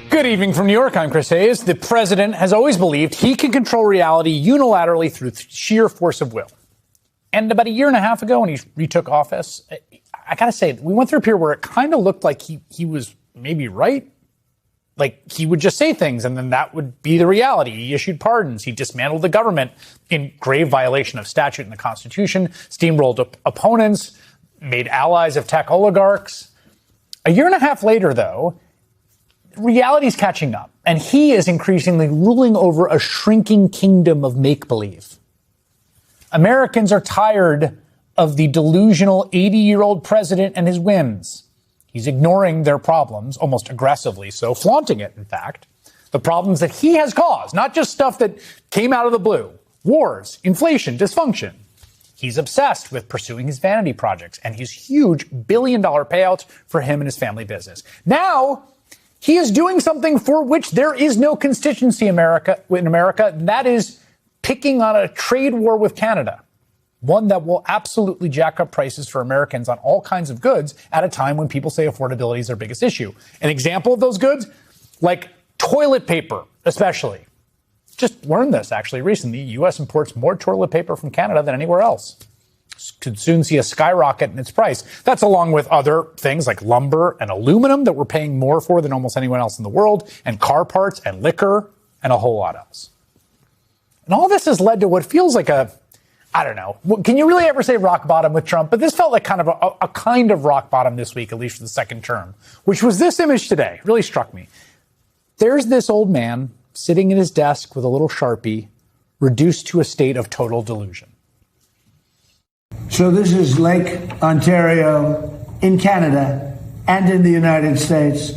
Good evening from New York. I'm Chris Hayes. The president has always believed he can control reality unilaterally through sheer force of will. And about a year and a half ago when he retook office, I got to say, we went through a period where it kind of looked like he was maybe right. Like he would just say things and then that would be the reality. He issued pardons. He dismantled the government in grave violation of statute and the Constitution, steamrolled opponents, made allies of tech oligarchs. A year and a half later, though, reality's catching up, and he is increasingly ruling over a shrinking kingdom of make-believe. Americans are tired of the delusional 80-year-old president and his whims. He's ignoring their problems, almost aggressively so, flaunting it, in fact. The problems that he has caused, not just stuff that came out of the blue. Wars, inflation, dysfunction. He's obsessed with pursuing his vanity projects and his huge billion-dollar payouts for him and his family business. Now, he is doing something for which there is no constituency in America, and that is picking on a trade war with Canada. One that will absolutely jack up prices for Americans on all kinds of goods at a time when people say affordability is their biggest issue. An example of those goods, like toilet paper, especially. Just learned this, actually, recently. The U.S. imports more toilet paper from Canada than anywhere else. Could soon see a skyrocket in its price. That's along with other things like lumber and aluminum that we're paying more for than almost anyone else in the world, and car parts and liquor and a whole lot else. And all this has led to what feels like I don't know. Can you really ever say rock bottom with Trump? But this felt like kind of a kind of rock bottom this week, at least for the second term, which was this image today. It really struck me. There's this old man sitting at his desk with a little Sharpie, reduced to a state of total delusion. So this is Lake Ontario in Canada and in the United States.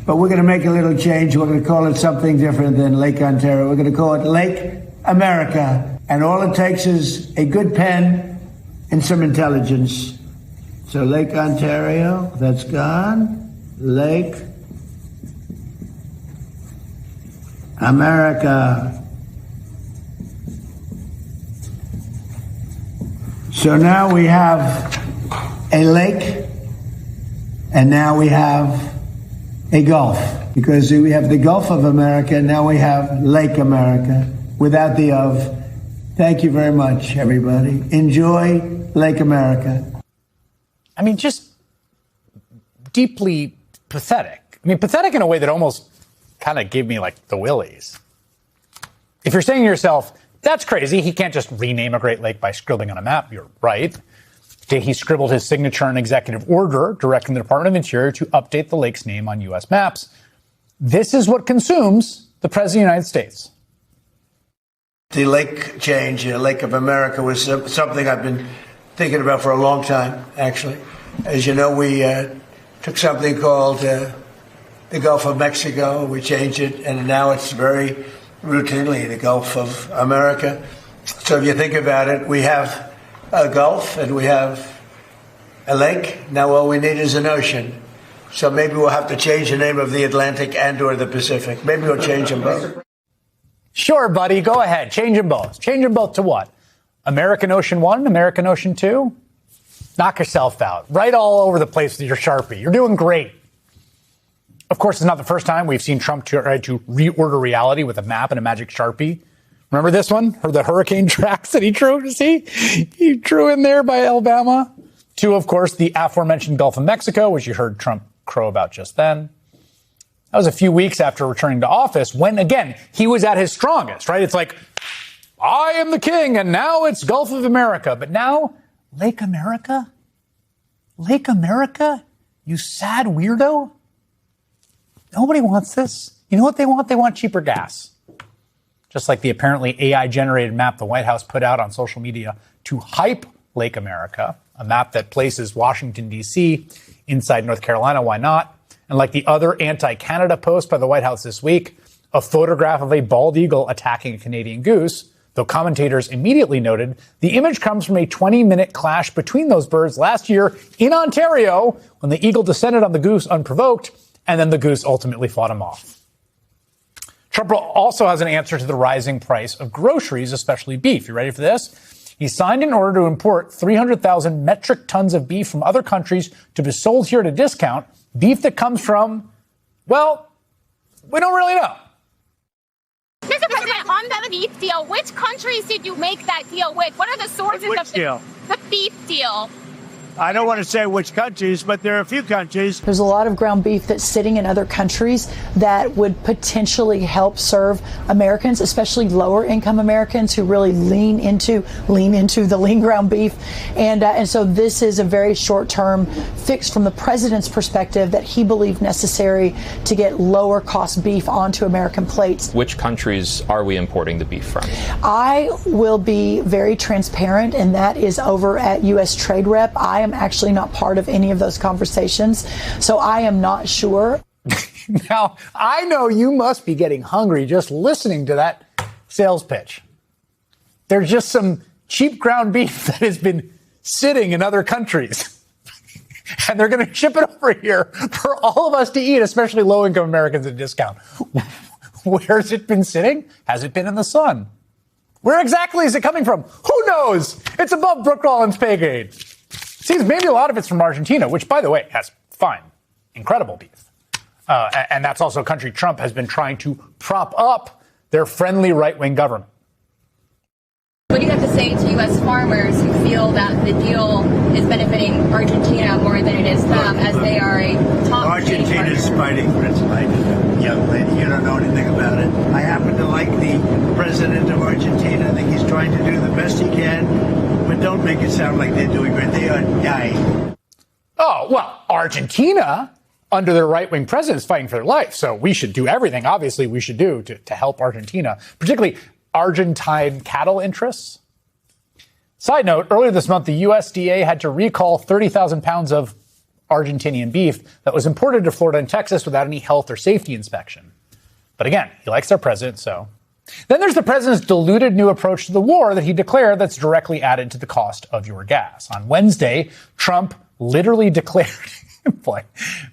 But we're going to make a little change. We're going to call it something different than Lake Ontario. We're going to call it Lake America. And all it takes is a good pen and some intelligence. So Lake Ontario, that's gone. Lake America. So now we have a lake, and now we have a Gulf. Because we have the Gulf of America, now we have Lake America, without the of. Thank you very much, everybody. Enjoy Lake America. I mean, just deeply pathetic. I mean, pathetic in a way that almost kind of gave me like the willies. If you're saying to yourself, that's crazy, he can't just rename a Great Lake by scribbling on a map, you're right. He scribbled his signature on an executive order directing the Department of Interior to update the lake's name on U.S. maps. This is what consumes the President of the United States. The lake change, Lake of America, was something I've been thinking about for a long time, actually. As you know, we took something called the Gulf of Mexico, we changed it, and now it's very routinely the Gulf of America. So if you think about it, we have a Gulf and we have a lake. Now all we need is an ocean. So maybe we'll have to change the name of the Atlantic and or the Pacific. Maybe we'll change them both. Sure, buddy. Go ahead. Change them both. Change them both to what? American Ocean 1, American Ocean 2? Knock yourself out. Right all over the place with your Sharpie. You're doing great. Of course, it's not the first time we've seen Trump try to reorder reality with a map and a magic Sharpie. Remember this one? Or the hurricane tracks that he drew? See? He drew in there by Alabama. To, of course, the aforementioned Gulf of Mexico, which you heard Trump crow about just then. That was a few weeks after returning to office when, again, he was at his strongest, right? It's like, I am the king, and now it's Gulf of America. But now, Lake America? Lake America? You sad weirdo? Nobody wants this. You know what they want? They want cheaper gas. Just like the apparently AI-generated map the White House put out on social media to hype Lake America, a map that places Washington, D.C. inside North Carolina. Why not? And like the other anti-Canada post by the White House this week, a photograph of a bald eagle attacking a Canadian goose, though commentators immediately noted the image comes from a 20-minute clash between those birds last year in Ontario when the eagle descended on the goose unprovoked, and then the goose ultimately fought him off. Trump also has an answer to the rising price of groceries, especially beef. You ready for this? He signed an order to import 300,000 metric tons of beef from other countries to be sold here at a discount. Beef that comes from, well, We don't really know. Mr. President, on the beef deal, which countries did you make that deal with? What are the sources Which of deal? the beef deal? I don't want to say which countries, but there are a few countries. There's a lot of ground beef that's sitting in other countries that would potentially help serve Americans, especially lower income Americans who really lean into the lean ground beef. And so this is a very short term fix from the president's perspective that he believed necessary to get lower cost beef onto American plates. Which countries are we importing the beef from? I will be very transparent, and that is over at U.S. Trade Rep. I am actually not part of any of those conversations, so I am not sure. Now, I know you must be getting hungry just listening to that sales pitch. There's just some cheap ground beef that has been sitting in other countries. And they're going to ship it over here for all of us to eat, especially low-income Americans at a discount. Where's it been sitting? Has it been in the sun? Where exactly is it coming from? Who knows? It's above Brooke Rollins' pay grade. Seems maybe a lot of it's from Argentina, which, by the way, has fine, incredible beef. And that's also a country Trump has been trying to prop up their friendly right-wing government. What do you have to say to U.S. farmers who feel that the deal is benefiting Argentina more than it is them, as they are a top Argentina's fighting for its life, young lady. You don't know anything about it. I happen to like the president of Argentina. I think he's trying to do the best he can. But don't make it sound like they're doing great. They are dying. Oh, well, Argentina, under their right-wing president, is fighting for their life. So we should do everything, obviously, we should do to help Argentina, particularly Argentine cattle interests. Side note, earlier this month, the USDA had to recall 30,000 pounds of Argentinian beef that was imported to Florida and Texas without any health or safety inspection. But again, he likes their president, so. Then there's the president's diluted new approach to the war that he declared that's directly added to the cost of your gas. On Wednesday, Trump literally declared, boy,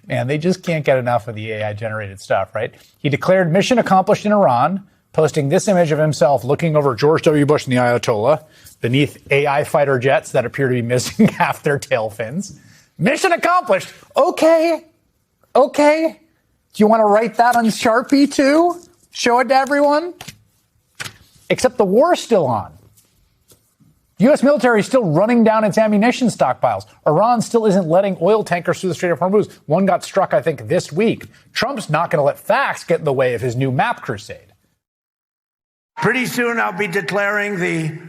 man, they just can't get enough of the AI-generated stuff, right? He declared mission accomplished in Iran, posting this image of himself looking over George W. Bush and the Ayatollah beneath AI fighter jets that appear to be missing half their tail fins. Mission accomplished. Okay. Do you want to write that on Sharpie too? Show it to everyone? Except the war's still on. The U.S. military is still running down its ammunition stockpiles. Iran still isn't letting oil tankers through the Strait of Hormuz. One got struck, I think, this week. Trump's not going to let facts get in the way of his new map crusade. Pretty soon I'll be declaring the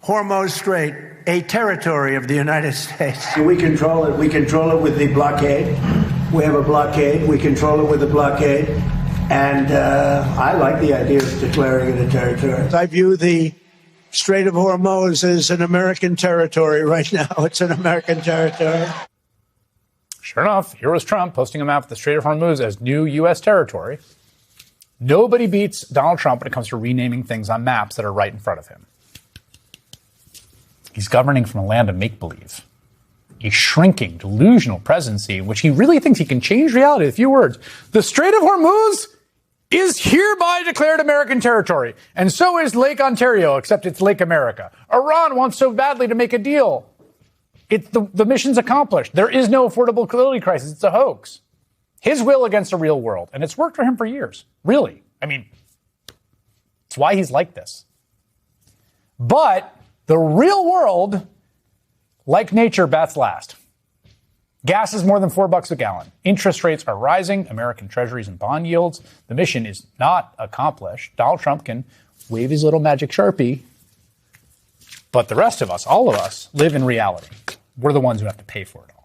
Hormuz Strait a territory of the United States. We control it. We control it with the blockade. We have a blockade. We control it with a blockade. And I like the idea of declaring it a territory. I view the Strait of Hormuz as an American territory right now. It's an American territory. Sure enough, here was Trump posting a map of the Strait of Hormuz as new U.S. territory. Nobody beats Donald Trump when it comes to renaming things on maps that are right in front of him. He's governing from a land of make-believe. A shrinking, delusional presidency in which he really thinks he can change reality with a few words. The Strait of Hormuz is hereby declared American territory, and so is Lake Ontario, except it's Lake America. Iran wants so badly to make a deal. The mission's accomplished. There is no affordability crisis. It's a hoax. His will against the real world, and it's worked for him for years. Really. I mean, it's why he's like this. But the real world, like nature, bats last. Gas is more than $4 a gallon. Interest rates are rising. American treasuries and bond yields. The mission is not accomplished. Donald Trump can wave his little magic Sharpie. But the rest of us, all of us, live in reality. We're the ones who have to pay for it all.